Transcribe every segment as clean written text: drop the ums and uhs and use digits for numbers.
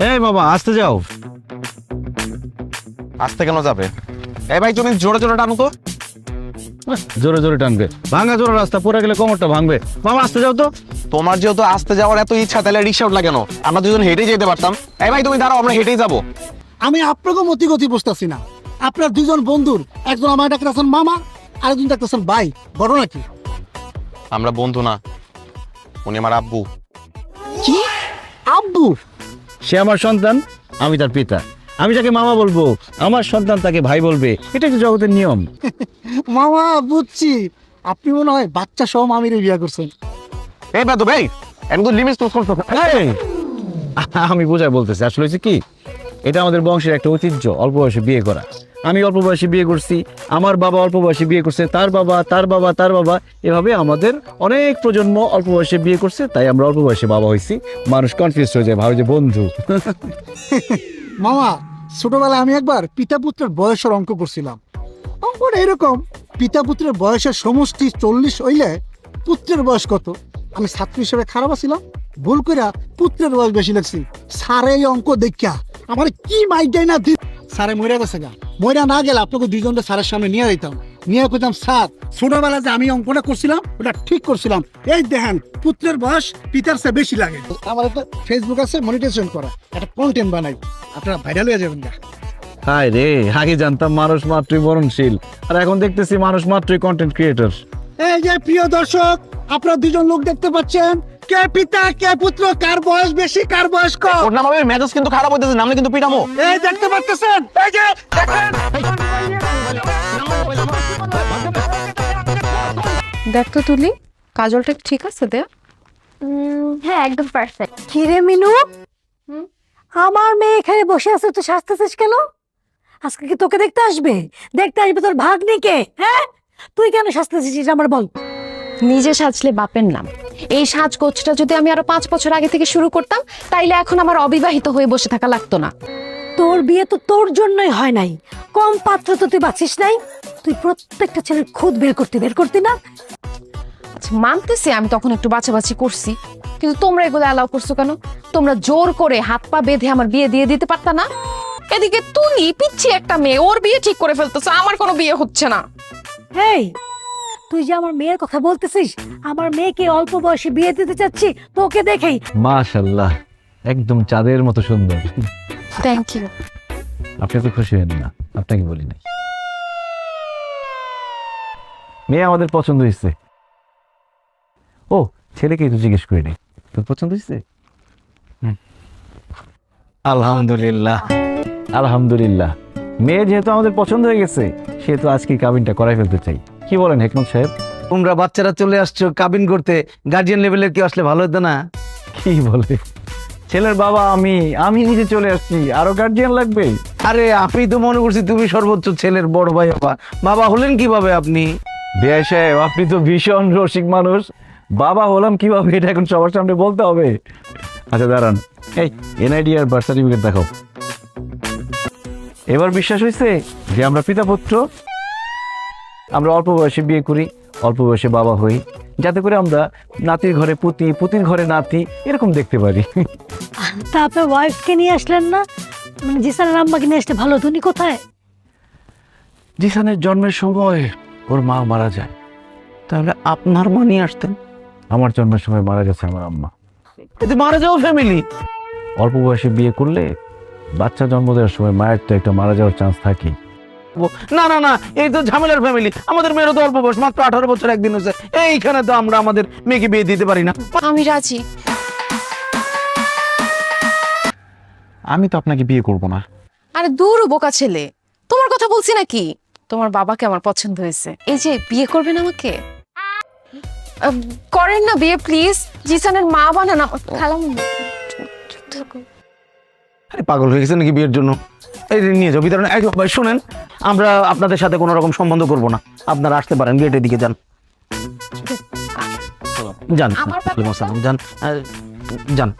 এই বাবা আসতে যাও। আসতে কেন যাবে? এই ভাই তুমি জোরে জোরে টানো তো। জোরে জোরে টানবে, ভাঙা জোরে রাস্তা, পড়ে গেলে কোমরটা ভাঙবে। বাবা আসতে যাও তো। তোমার যেহেতু আসতে যাওয়ার এত ইচ্ছা, তাহলে রিক্সা উঠলা কেন? আমরা দুজন হেঁটেই যেতে পারতাম। এই ভাই তুমি দাঁড়াও, আমরা হেঁটেই যাবো। আমি আপনাকে মতি গতি বুঝতেছি না। আপনার দুজন বন্ধুর একজন আমার ডাকতেছেন মামা, আরেকজন ডাকতেছেন ভাই, বড় নাকি? আমরা বন্ধু না, উনি আমার আব্বু। কি আব্বু? সে আমার সন্তান, আমি তার পিতা। আমি যাকে মামা বলবো, আমার সন্তান তাকে ভাই বলবে। এটা তো জগতের নিয়ম। মামা বুঝছি, আপনি মনে হয় বাচ্চা সহ মামিরে বিয়ে করছেন। এই বেদু ভাই, একদম লিমিট ক্রস করছো। এই, আমি বোঝাই বলতেছি, আসলে হচ্ছে কি, এটা আমাদের বংশের একটা ঐতিহ্য, অল্প বয়সে বিয়ে করা। আমি অল্প বয়সে বিয়ে করছি, আমার বাবা অল্প বয়সে বিয়ে করছে, তার বাবা, তার বাবা, তার বাবা, এভাবে আমাদের অনেক প্রজন্ম অল্প বয়সে বিয়ে করছে, তাই আমরা অল্প বয়সে বাবা হয়েছি। মানুষ কনফিউজ হয়ে যায়, ভাবে যে বন্ধু। মামা, ছোটবেলায় আমি একবার পিতা পুত্রের বয়সের অঙ্ক করছিলাম। অঙ্কটা এরকম, পিতা পুত্রের বয়সের সমষ্টি 40 হইলে পুত্রের বয়স কত? আমি ছাত্র হিসেবে খারাপ ছিলাম, ভুল কইরা পুত্রের বয়স বেশি লাগছি। স্যার এই অঙ্ক দেখা আমার কি মাইটাই না দিন। স্যারে মইরা গেছে গা, মইরা না গেলে আপনাকে দুইজনকে স্যারের সামনে নিয়ে যেতাম, নিয়ে কইতাম স্যার ছোটবেলা যে আমি অঙ্কটা করছিলাম ওটা ঠিক করছিলাম, এই দেখেন পুত্রের বয়স পিতার চেয়ে বেশি লাগে। আমার একটা ফেসবুক আছে, মনিটাইজেশন করা, একটা কন্টেন্ট বানাই, আপনারা ভাইরাল হয়ে যাবেন না। হায় রে, আগে জানতাম মানুষ মাত্রই মরণশীল, আর এখন দেখতেছি মানুষ মাত্রই কন্টেন্ট ক্রিয়েটর। এই যে প্রিয় দর্শক, আপনারা দুজন লোক দেখতে পাচ্ছেন, কে পিতা কে পুত্র, কার বয়স বেশি কার বয়স কম। ওর নাম হবে মেজাজ কিন্তু খারাপ হইতেছে, নামলে কিন্তু পিটামো। এই দেখতে পাচ্ছেন, এই যে দেখেন। দেখ তো তুলি, কাজলটা ঠিক আছে দে। হ্যাঁ একদম পারফেক্ট। কিরে মিনু, আমার মেয়ে এখানে বসে আছে, তুই সাজতেছিস কেন? আজকে কি তোকে দেখতে আসবে? দেখতে আসবে তোর ভাগ্নিকে? হ্যাঁ, তুই কেন সাজতেছিস আমার বল। নিজে সাজলে বাপের নাম। এই সাজগোজটা যদি আমি আরো 5 বছর আগে থেকে শুরু করতাম, তাইলে এখন আমার অবিবাহিত হয়ে বসে থাকা লাগতো না। তোর বিয়ে তো তোর জন্যই হয় নাই, কম পাত্র তো তুই বাঁচিস নাই। তুই প্রত্যেকটা ছেলের খুদ বের করতি না? আচ্ছা মানতেছি আমি তখন একটু বাছাবাছি করছি, কিন্তু তোমরা এগুলো অ্যালাউ করছো কেন? তোমরা জোর করে হাত পা বেঁধে আমার বিয়ে দিয়ে দিতে পারতা না? এদিকে তুলি পিচ্ছি একটা মেয়ে, ওর বিয়ে ঠিক করে ফেলতেছে, আমার কোনো বিয়ে হচ্ছে না। হেই, তুই যে আমার মেয়ের কথা বলতেছিস, আমার মেয়েকে অল্প বয়সে বিয়ে দিতে চাচ্ছি তোকে দেখেই। মাশাআল্লাহ, একদম চাঁদের মতো সুন্দর। Thank you. আপনি তো খুশি হন না, আপনাকে বলি নাই। মেয়ে আমাদের পছন্দ হয়েছে। ও, ছেলেকে তো জিজ্ঞেস করিনি, তোর পছন্দ হয়েছে? আলহামদুলিল্লাহ, আলহামদুলিল্লাহ। মেয়ে যেহেতু আমাদের পছন্দ হয়ে গেছে, সেহেতু আজকে কাবিনটা করাই ফেলতে চাই। কি বলেন হেকমত সাহেব? তোমরা বাচ্চারা চলে আসছো, কাবিন করতে গার্জিয়ান লেভেলের কেউ আসলে ভালো হতো না? কি বলে, ছেলের বাবা আমি নিজে চলে আসছি, আরো গার্জিয়ান লাগবে? আরে আমি তো মনে করছি তুমি সর্বোচ্চ ছেলের বড় ভাই বাবা। বাবা হলেন কিভাবে আপনি? বিআই সাহেব, আপনি তো ভীষণ রসিক মানুষ। বাবা হলাম কিভাবে এটা এখন সবার সামনে বলতে হবে? আচ্ছা দাঁড়ান, এই এনআইডি আর বার্থ সার্টিফিকেট দেখাও। এবার বিশ্বাস হয়েছে যে আমরা পিতা পুত্র? আমরা অল্প বয়সে বিয়ে করি, অল্প বয়সে বাবা হই, যাতে করে আমরা নাতির ঘরে পুতি, পুতির ঘরে নাতি, এরকম দেখতে পারি। তা আপনার ওয়াইফকে নিয়ে আসলেন না? মানে জিসানের আম্মাকে নিয়ে আসতে ভালো হতো। উনি কোথায়? জিসানের জন্মের সময় ওর মা মারা যায়। তাহলে আপনার মা নিয়ে আসতেন? আমার জন্মের সময় মারা গেছে আমার আম্মা। এতে মারা যাওয়া ফ্যামিলি। অল্প বয়সে বিয়ে করলে বাচ্চা জন্ম দেওয়ার সময় মায়ের তো একটা মারা যাওয়ার চান্স থাকে। না না না, এই তো ঝামেলার ফ্যামিলি। আমাদের মেয়েরও তো অল্প বয়স, মাত্র 18 বছর একদিন হয়েছে। এইখানে তো আমরা আমাদের মেয়েকে বিয়ে দিতে পারি না। আমি রাজি। আমি তো আপনাকে বিয়ে করব না। আরে দূর বোকা ছেলে, তোমার কথা বলছি নাকি? তোমার বাবাকে আমার পছন্দ হয়েছে, এই যে বিয়ে করবেন আমাকে। করেন না বিয়ে প্লিজ, জিসানের মা বানান খালাম। আরে পাগল হয়ে গেছে নাকি বিয়ের জন্য? এই যে নিয়ে যাও ভিতরে। ভাই শোনেন, আমরা আপনাদের সাথে কোনো রকম সম্বন্ধ করব না। আপনারা আসতে পারেন, গেটের দিকে যান। যান যান যান।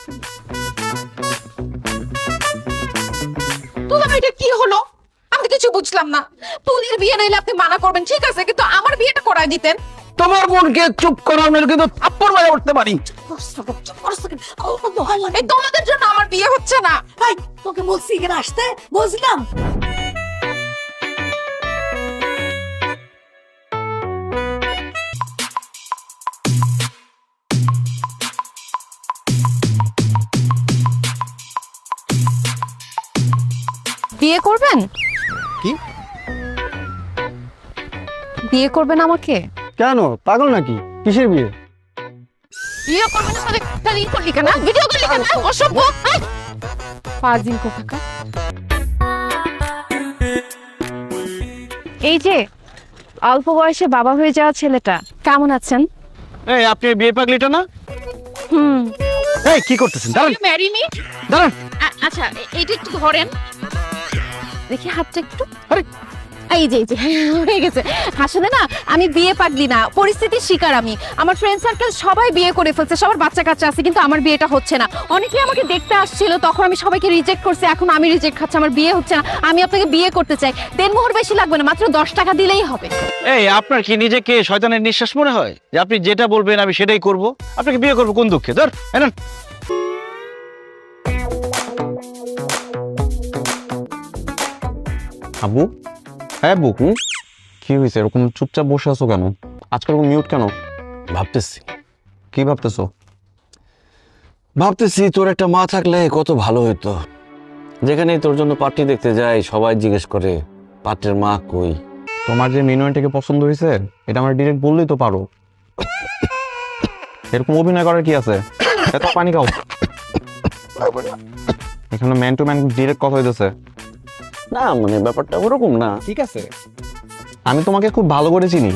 এটা কি হলো? আমি কিছু বুঝলাম না। তুলির বিয়ে নাইলে আপনি মানা করবেন ঠিক আছে, কিন্তু আমার বিয়েটা করায় দিতেন। তোমার বোনকে চুপ করানোর কিন্তু থাপ্পড় মারা উঠতে পারি। এই তোমাদের জন্য আমার বিয়ে হচ্ছে না। এই, তোকে বলছি এখানে আসতে, বলছিলাম। বিয়ে করবেন? কি? বিয়ে করবেন আমাকে? কেন, পাগল নাকি? কিসের বিয়ে? বিয়ে করবেন মানে তাহলে ই করলি কেন? ভিডিও করলি কেন? অসভ্য। এই! ফাজিল কোথাকার। এই যে অল্প বয়সে বাবা হয়ে যাওয়া ছেলেটা, কেমন আছেন? এই আপনি বিয়ে পাগলিটা না? হুম। এই কি করতেছেন? দাঁড়ান ম্যারি মি? দাঁড়ান। আচ্ছা এইটা একটু ধরেন, দেখি হাতটা একটু। আরে এই যে হয়ে গেছে। আসলে না আমি বিয়ে পাগলি না, পরিস্থিতির শিকার আমি। আমার ফ্রেন্ড সার্কেল সবাই বিয়ে করে ফেলছে, সবার বাচ্চা কাচ্চা আছে, কিন্তু আমার বিয়েটা হচ্ছে না। অনেকেই আমাকে দেখতে আসছিল, তখন আমি সবাইকে রিজেক্ট করছি, এখন আমি রিজেক্ট খাচ্ছি, আমার বিয়ে হচ্ছে না। আমি আপনাকে বিয়ে করতে চাই, দেনমোহর বেশি লাগবে না, মাত্র 10 টাকা দিলেই হবে। এই আপনার কি নিজেকে শয়তানের নিঃশ্বাস মনে হয় যে আপনি যেটা বলবেন আমি সেটাই করব? আপনাকে বিয়ে করব কোন দুঃখে? ধর এনেন। আব্বু, হ্যাঁ আব্বু, কি হয়েছে? এরকম চুপচাপ বসে আছো কেন? আজকাল এরকম মিউট কেন? ভাবতেছি কি ভাবতেছো? ভাবতেছি তোর একটা মা থাকলে কত ভালো হতো। যেখানে তোর জন্য পার্টি দেখতে যাই সবাই জিজ্ঞেস করে পাত্রের মা কই। তোমার যে মিনুয়ানটাকে পছন্দ হয়েছে এটা আমার ডিরেক্ট বললেই তো পারো। এরকম অভিনয় করার কি আছে? এত পানি খাও। এখানে ম্যান টু ম্যান ডিরেক্ট কথা হইতেছে। না মানে ব্যাপারটা ওরকম না। ঠিক আছে, আমি তোমাকে খুব ভালো করে চিনি।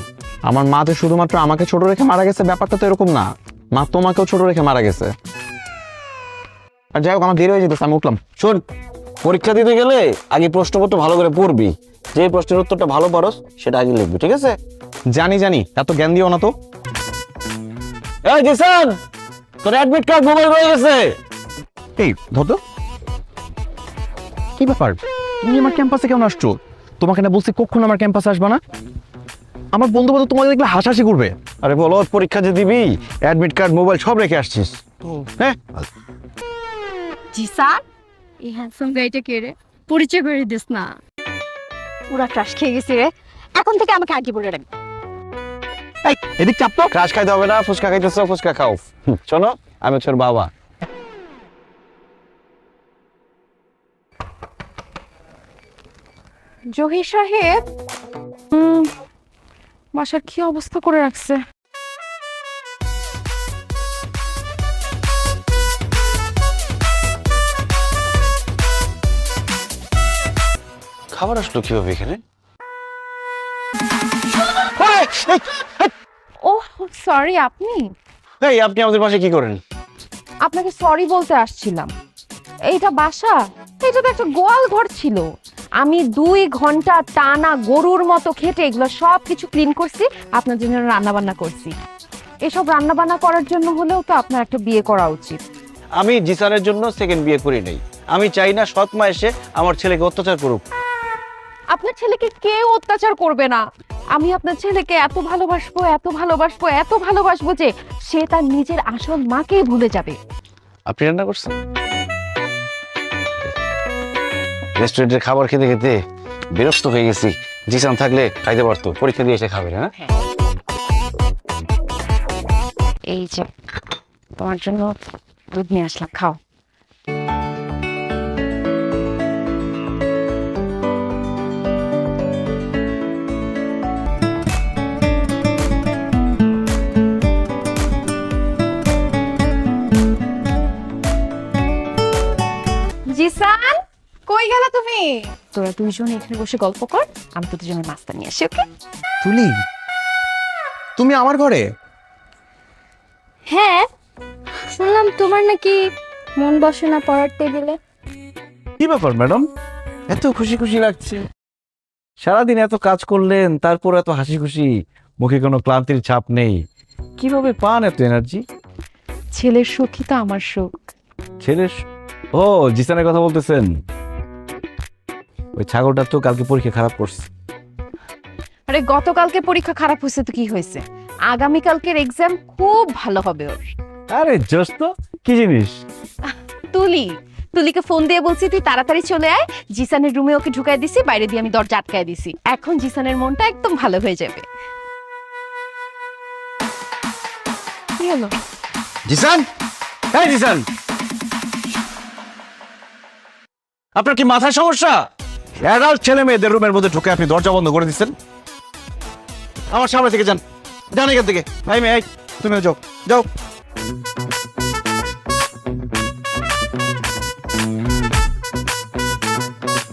আমার মা যে শুধুমাত্র আমাকে ছোট রেখে মারা গেছে ব্যাপারটা তো এরকম না। মা তোমাকেও ছোট রেখে মারা গেছে। আর যাই হোক, আমার দেরি হয়ে যেতেছে, আমি উঠলাম। শোন, পরীক্ষা দিতে গেলে আগে প্রশ্নপত্র ভালো করে পড়বি, যে প্রশ্নের উত্তরটা ভালো পারস সেটা আগে লিখবি, ঠিক আছে? জানি জানি, এত জ্ঞান দিও না তো। এই জিসান, তোর অ্যাডমিট কার্ড মোবাইল হয়ে গেছে। এই ধর তো। কি ব্যাপার, তুমি আমার ক্যাম্পাসে কেমন আসছো? তোমাকে না বলছি কখনো আমার ক্যাম্পাসে আসবা না। আমার বন্ধু বান্ধব তোমাকে দেখলে হাসাহাসি করবে। আরে বলো, পরীক্ষা যে দিবি অ্যাডমিট কার্ড মোবাইল সব রেখে আসছিস? হ্যাঁ, জি স্যার, এই হ্যান্ডসাম গাইটা কে রে? পরিচয় করে দিস না। পুরা ক্রাশ খেয়ে গেছি রে, এখন থেকে আমাকে আগে বলে রাখবি। এই এদিক চাপ তো। ক্রাশ খাইতে হবে না, ফুচকা খাইতেছো ফুচকা খাও। শোনো, আমি হচ্ছে ওর বাবা। জহির সাহেব, বাসার কি অবস্থা করে রাখছে। খাবার আসলো কিভাবে এখানে? ও সরি, আপনি? এই আপনি আমাদের পাশে কি করেন? আপনাকে সরি বলতে আসছিলাম। এইটা বাসা, এটা তো একটা গোয়াল ঘর ছিল। আমি 2 ঘন্টা টানা গরুর মতো খেটে এগুলো সব কিছু ক্লিন করছি, আপনার জন্য রান্না বান্না করছি। এসব রান্না বান্না করার জন্য হলেও তো আপনার একটা বিয়ে করা উচিত। আমি জিসানের জন্য সেকেন্ড বিয়ে করি নাই। আমি চাই না সৎ মা এসে আমার ছেলেকে অত্যাচার করুক। আপনার ছেলেকে কেউ অত্যাচার করবে না। আমি আপনার ছেলেকে এত ভালোবাসবো, এত ভালোবাসবো, এত ভালোবাসবো যে সে তার নিজের আসল মাকেই ভুলে যাবে। আপনি রান্না করছেন? রেস্টুরেন্টের খাবার খেতে খেতে বিরক্ত হয়ে গেছি। জিসান থাকলে খাইতে পারতো, পরীক্ষা দিয়ে এসে খাবে না। এই যে তোমার জন্য দুধ নিয়ে আসলাম, খাও। জিসান, কই গেলা তুমি? তোরা দুইজন এখানে বসে গল্প কর, আমি তোদের জন্য নাস্তা নিয়ে আসি। ওকে? তুলি, তুমি আমার ঘরে? হ্যাঁ, শুনলাম তোমার নাকি মন বসে না পড়ার টেবিলে। কি ব্যাপার ম্যাডাম, এত খুশি খুশি লাগছে? সারাদিন এত কাজ করলেন, তারপর এত হাসি খুশি, মুখে কোনো ক্লান্তির ছাপ নেই। কিভাবে পান এত এনার্জি? ছেলের সুখই তো আমার সুখ। ছেলের ও জিসানের কথা বলতেছেন? ওই ছাগলটা তো কালকে পরীক্ষা খারাপ করছে। আরে গতকালকে পরীক্ষা খারাপ হয়েছে তো কি হয়েছে? আগামীকালকের এক্সাম খুব ভালো হবে ওর। আরে জোস তো, কি জিনিস? তুলিকে ফোন দিয়ে বলছি তুই তাড়াতাড়ি চলে আয়, জিসানের রুমে ওকে ঢুকাই দিছি, বাইরে দিয়ে আমি দরজা আটকায় দিছি। এখন জিসানের মনটা একদম ভালো হয়ে যাবে। কি হলো? জিসান, এই জিসান, আপনার কি মাথায় সমস্যা? অ্যাডাল্ট ছেলে মেয়েদের রুমের মধ্যে ঢুকে আপনি দরজা বন্ধ করে দিচ্ছেন। আমার সামনে থেকে যান, যান এখান থেকে। ভাই মেয়ে, তুমিও যাও, যাও।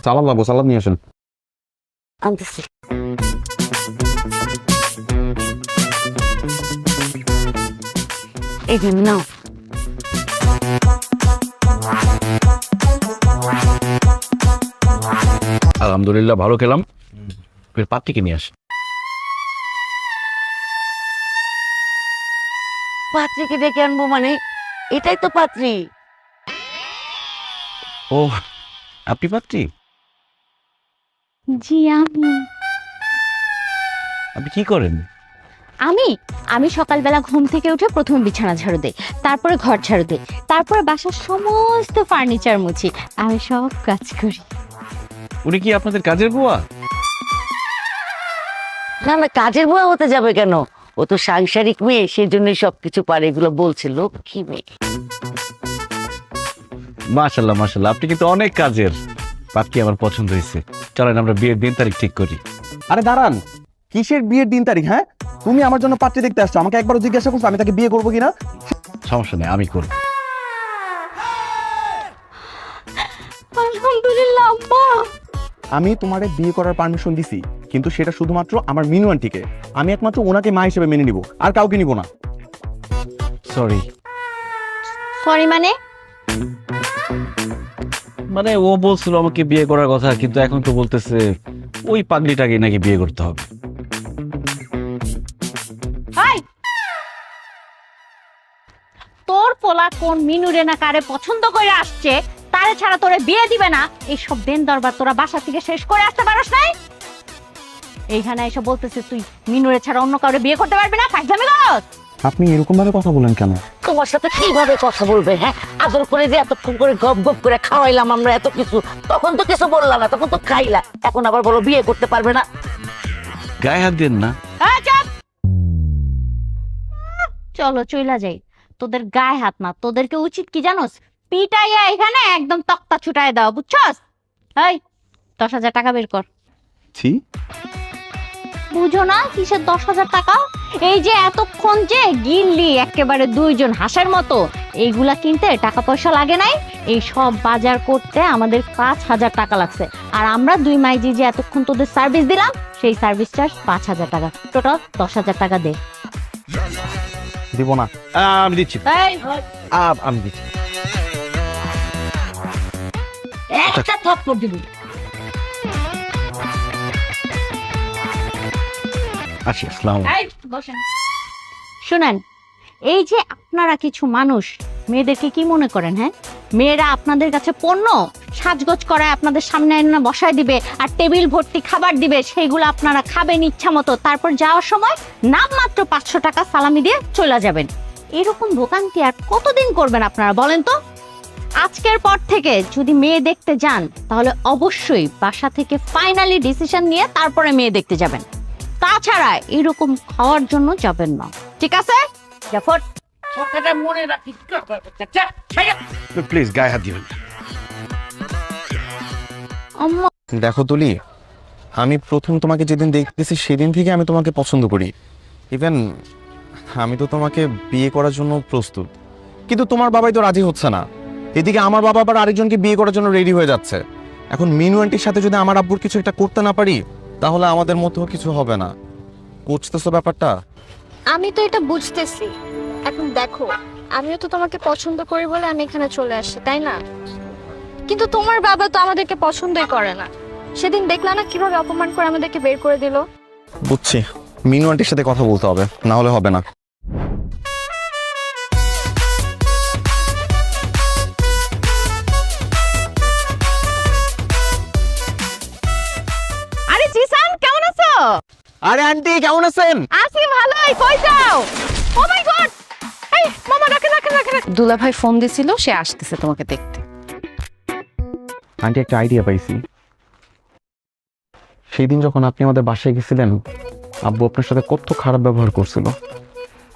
সালাদ লাগবো, সালাদ নিয়ে আসেন। আনতেছি। এই দিন নাও। আলহামদুলিল্লাহ ভালো খেলাম। পাত্রীকে নিয়ে আসেন। পাত্রীকে ডেকে আনবো মানে? এটাই তো পাত্রী। ও, আপনি পাত্রী? জি আমি। আপনি কি করেন? আমি সকালবেলা ঘুম থেকে উঠে প্রথমে বিছানা ঝাড়ু দেই, তারপরে ঘর ঝাড়ু দেই, তারপরে বাসার সমস্ত ফার্নিচার মুছি, আমি সব কাজ করি। উনি কি আপনাদের কাজের বুয়া? না না, কাজের বুয়া হতে যাবে কেন? ও তো সাংসারিক মেয়ে, সেজন্য সবকিছু পারে। এগুলো বলছে লক্ষ্মী মেয়ে। মাশাল্লাহ মাশাল্লাহ, আপনি কিন্তু অনেক কাজের। পাত্রী আমার পছন্দ হয়েছে, চলেন আমরা বিয়ের দিন তারিখ ঠিক করি। আরে দাঁড়ান, কিসের বিয়ের দিন তারিখ? হ্যাঁ, তুমি আমার জন্য পাত্রী দেখতে আসছো, আমাকে একবারও জিজ্ঞাসা করছো আমি তাকে বিয়ে করবো কিনা? সমস্যা নেই, আমি করব। আলহামদুলিল্লাহ আম্মা। আমি তোমারে বিয়ে করার পারমিশন দিছি, কিন্তু সেটা শুধুমাত্র আমার মিনু আন্টিকে। আমি একমাত্র ওনাকে মা হিসেবে মেনে নিব, আর কাউকে নিব না। সরি। সরি মানে? মানে ও বলছিল আমাকে বিয়ে করার কথা, কিন্তু এখন তো বলতেছে ওই পাগলিটাকে নাকি বিয়ে করতে হবে। তোর পোলা কোন মিনুরে না কারে পছন্দ করে আসছে, তারে ছাড়া তোরে বিয়ে দিবে না, এইসব দেন দরবার তোরা বাসা থেকে শেষ করে আসতে পারস নাই? এইখানে এসে বলতেছে তুই মিনুরে ছাড়া অন্য কাউরে বিয়ে করতে পারবি না, ফাইজলামি করস? আপনি এরকম ভাবে কথা বলেন কেন? তোমার সাথে কিভাবে কথা বলবে? হ্যাঁ, আদর করে যে এতক্ষণ করে গপ গপ করে খাওয়াইলাম আমরা এত কিছু, তখন তো কিছু বললা না, তখন তো খাইলা, এখন আবার বলো বিয়ে করতে পারবে না। গায়ে হাত দেন না। চলো চইলা যাই। তোদের গায়ে হাত না, তোদেরকে উচিত কি জানোস? পিটাইয়া এখানে একদম তক্তা ছুটাই দাও, বুঝছস? এই 10,000 টাকা বের কর। ছি, বুঝো না কিসের 10,000 টাকা? এই যে এতক্ষণ যে গিললি একেবারে দুইজন হাঁসের মতো, এইগুলা কিনতে টাকা পয়সা লাগে নাই? এই সব বাজার করতে আমাদের 5,000 টাকা লাগছে, আর আমরা দুই মাইজি যে এতক্ষণ তোদের সার্ভিস দিলাম, সেই সার্ভিস চার্জ 5,000 টাকা, টোটাল 10,000 টাকা দে। দিব না। আমি দিচ্ছি, আমি দিচ্ছি। একটা থাপ্পড় দিবি। আচ্ছা, আসসালামু আলাইকুম। শুনেন, এই যে আপনারা কিছু মানুষ মেয়েদেরকে কি মনে করেন? হ্যাঁ, মেয়েরা আপনাদের কাছে পণ্য, সাজগোজ করায় আপনাদের সামনে এনে বসায় দিবে আর টেবিল ভর্তি খাবার দিবে, সেইগুলো আপনারা খাবেন ইচ্ছা মতো, তারপর যাওয়ার সময় নামমাত্র 500 টাকা সালামি দিয়ে চলে যাবেন। এরকম ভোগান্তি আর কতদিন করবেন আপনারা বলেন তো? আজকের পর থেকে যদি মেয়ে দেখতে যান, তাহলে অবশ্যই বাসা থেকে ফাইনালি ডিসিশন নিয়ে তারপরে মেয়ে দেখতে যাবেন, তাছাড়া এরকম খাওয়ার জন্য যাবেন না, ঠিক আছে? জাফর, কথাটা মনে রাখিস। প্লিজ গায়ে হাত দিবেন। আম্মা দেখো তুলি, আমি প্রথম তোমাকে যেদিন দেখতেছি সেদিন থেকে আমি তোমাকে পছন্দ করি। ইভেন আমি তো তোমাকে বিয়ে করার জন্য প্রস্তুত, কিন্তু তোমার বাবাই তো রাজি হচ্ছে না। এদিকে আমার বাবা আবার আরেকজনকে বিয়ে করার জন্য রেডি হয়ে যাচ্ছে। এখন মিনু আন্টির সাথে যদি আমার আব্বুর কিছু একটা করতে না পারি, তাহলে আমাদের মধ্যেও কিছু হবে না। বুঝতেছো ব্যাপারটা? আমি তো এটা বুঝতেছি। এখন দেখো, আমিও তো তোমাকে পছন্দ করি বলে আমি এখানে চলে আসছি, তাই না? কিন্তু তোমার বাবা তো আমাদেরকে পছন্দই করে না। সেদিন দেখলা না কিভাবে অপমান করে আমাদেরকে বের করে দিল? বুঝছি, মিনু আন্টির সাথে কথা বলতে হবে, না হলে হবে না। আরে জিসান, কেমন আছো? আরে আন্টি কেমন আছেন? আছি ভালোই, কই যাও? ও মাই গড, এই মামা রাখে রাখে রাখে। দুলা ভাই ফোন দিছিল, সে আসতেছে তোমাকে দেখতে। আন্টি একটা আইডিয়া পাইছি। সেই দিন যখন আপনি আমাদের বাসায় গেছিলেন, আব্বু আপনার সাথে কত খারাপ ব্যবহার করছিল,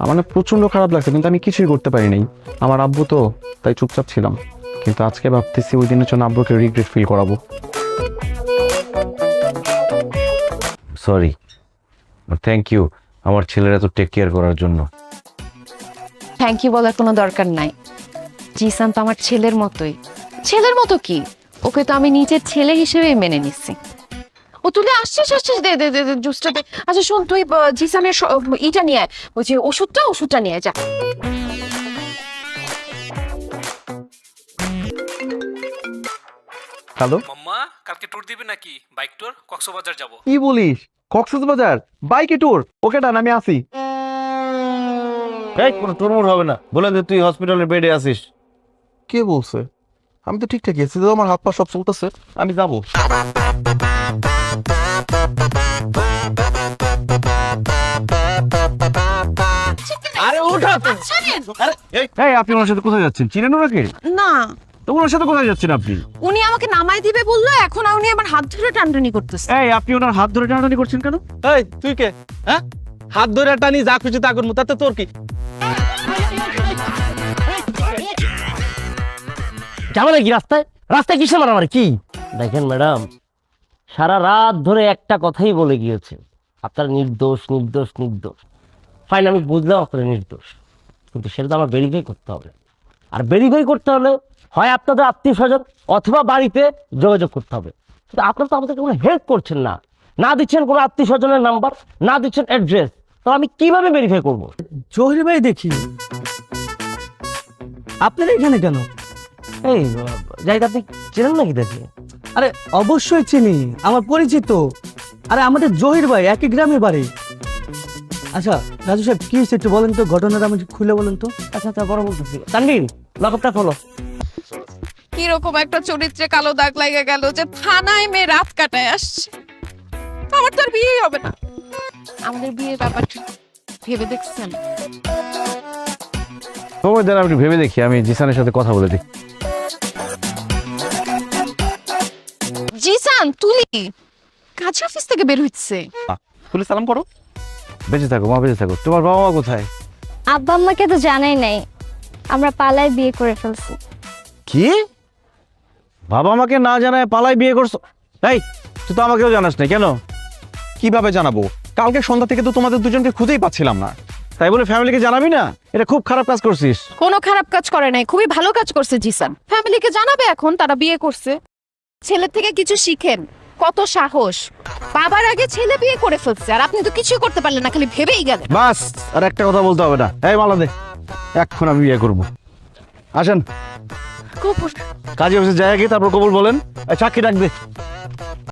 আমার না প্রচন্ড খারাপ লাগছে, কিন্তু আমি কিছুই করতে পারি নাই। আমার আব্বু তো, তাই চুপচাপ ছিলাম। কিন্তু আজকে ভাবতেছি ওই দিনের জন্য আব্বুকে রিগ্রেট ফিল করাবো। সরি, থ্যাংক ইউ আমার ছেলেরা তো টেক কেয়ার করার জন্য। থ্যাংক ইউ বলার কোনো দরকার নাই। জিসান তো আমার ছেলের মতোই। ছেলের মতো কি, ওকে তো আমি নিজের ছেলে হিসেবেই মেনে নিচ্ছি। ও তুলে আসছিস আসছিস, দে দে দে জুসটা দে। আচ্ছা শোন, তুই জিসানের ইটা নিয়ে আয়, ওই যে ওষুধটা নিয়ে আয়, যা। হ্যালো, মাম্মা কালকে ট্যুর দিবে নাকি? বাইক ট্যুর, কক্সবাজার যাব। কি বলিস? কক্সবাজার বাইকে ট্যুর? ওকে ডান, আমি আসি। এই কোনো টুরমুর হবে না, বলে যে তুই হসপিটালের বেডে আছিস। কে বলছে? আমি তো ঠিকঠাক আছি, তো আমার হাত পা সব চলতেছে, আমি যাবো। আরে ওঠা তো। আরে এই আপনি ওনার সাথে কোথায় যাচ্ছেন? চিনেন ওনাকে? না, তো ওনার সাথে কোথায় যাচ্ছেন আপনি? উনি আমাকে নামাই দিবে বললো, এখন উনি আমার হাত ধরে টানটানি করতেছে। এই আপনি ওনার হাত ধরে টানাটানি করছেন কেন? এই তুই কে? হ্যাঁ, হাত ধরে টানি যা খুশি তা করবো, তাতে তোর কি? যাবে নাকি রাস্তায়? রাস্তায় কিসে মারামারি কি? দেখেন ম্যাডাম, সারা রাত ধরে একটা কথাই বলে গিয়েছে, আপনার নির্দোষ নির্দোষ নির্দোষ। ফাইন, আমি বুঝলাম আপনার নির্দোষ, কিন্তু সেটা তো আমার ভেরিফাই করতে হবে। আর ভেরিফাই করতে হলে হয় আপনাদের আত্মীয় স্বজন অথবা বাড়িতে যোগাযোগ করতে হবে। কিন্তু আপনারা তো আমাদেরকে কোনো হেল্প করছেন না, না দিচ্ছেন কোনো আত্মীয় স্বজনের নাম্বার, না দিচ্ছেন অ্যাড্রেস, তো আমি কিভাবে ভেরিফাই করবো? জহির ভাই, দেখি আপনারা এখানে কেন? এই জাহিদ, আপনি চেনেন নাকি দেখি? আরে অবশ্যই চিনি, আমার পরিচিত। আরে আমাদের জহির ভাই একই গ্রামে বাড়ি। আচ্ছা রাজু সাহেব, কি হয়েছে একটু বলেন তো, ঘটনাটা আমাকে খুলে বলেন তো। আচ্ছা আচ্ছা, বড় বলতেছি। তানভীর, লকআপটা খোলো। কিরকম একটা চরিত্রে কালো দাগ লাগে গেল যে থানায় মেয়ে রাত কাটায় আসছে। আমার তো আর বিয়েই হবে না। আমাদের বিয়ের ব্যাপারটা ভেবে দেখছেন? সময় দেন, আপনি ভেবে দেখি, আমি জিসানের সাথে কথা বলে দিই। জিসান, তুলি কাজ অফিস থেকে বের হচ্ছে। পুলিশ সালাম করো। বেঁচে থাকো মা, বেঁচে থাকো। তোমার বাবা মা কোথায়? আব্বা আম্মাকে তো জানাই নাই, আমরা পালায় বিয়ে করে ফেলছি। কি? বাবা মাকে না জানায় পালাই বিয়ে করছো? এই তুই তো আমাকেও জানাস না কেন? কিভাবে জানাবো? কালকে সন্ধ্যা থেকে তো তোমাদের দুজনকে খুঁজেই পাচ্ছিলাম না। তাই বলে ফ্যামিলিকে জানাবি না? এটা খুব খারাপ কাজ করছিস। কোনো খারাপ কাজ করে নাই, খুবই ভালো কাজ করছে জিসান। ফ্যামিলিকে জানাবে, এখন তারা বিয়ে করছে। ছেলের থেকে কিছু শিখেন, কত সাহস। বাবার আগে ছেলে বিয়ে করে ফেলছে, আর আপনি তো কিছু করতে পারলেন না, খালি ভেবেই গেলেন। বাস, আর একটা কথা বলতে হবে না। এই মালা দে, এখন আমি বিয়ে করবো। আসেন কবুল। কাজী অফিসে যাই আগে, তারপর কবুল বলেন। এই সাক্ষী ডাক দে।